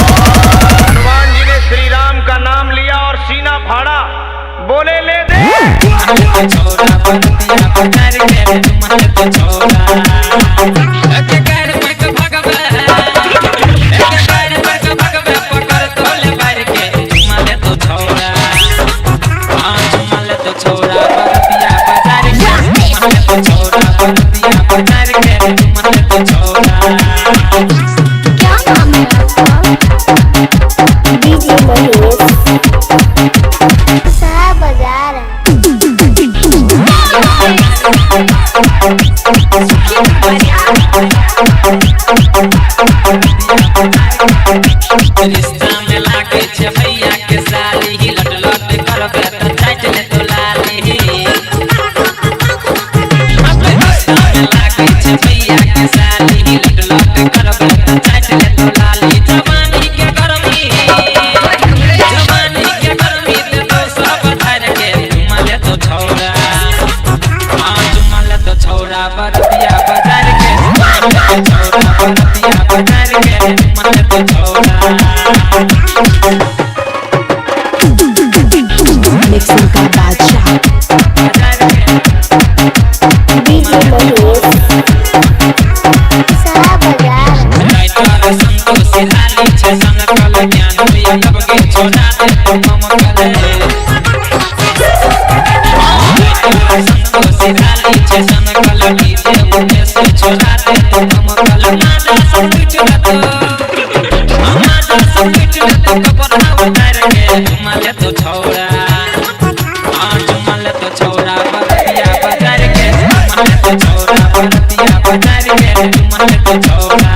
हनुमान जी ने श्री राम का नाम लिया और सीना फाड़ा, बोले ले दे रिश्ता में लागे छे भैया के साली ही लट लट करबे त चाट ले तो लाली रिश्ता में लागे छे भैया के साली ही लट लट करबे त चाट ले तो लाली जवानी के गरमी ते तो सब धर के चुमा ले तो छौड़ा हां चुमा ले तो छौड़ा बरतिया बाजार के छौड़ा बरतिया बाजार के चुमा ले तो छौड़ा Mixing का बादशाह डीजे महेश सारा बाजार संतोषी लाली छे संग कल ज्ञान पिया कब के छोड़ा दे तो मम कले संतोषी लाली छे संग कल डीजे महेश छोड़ा दे तो मम कले मादा संगीत तो कपड़ा उतार के चुमाले तो छौड़ा हां चुमाले तो छौड़ा बरतिया बाजार के चुमाले तो छौड़ा बरतिया बाजार के चुमाले तो छौड़ा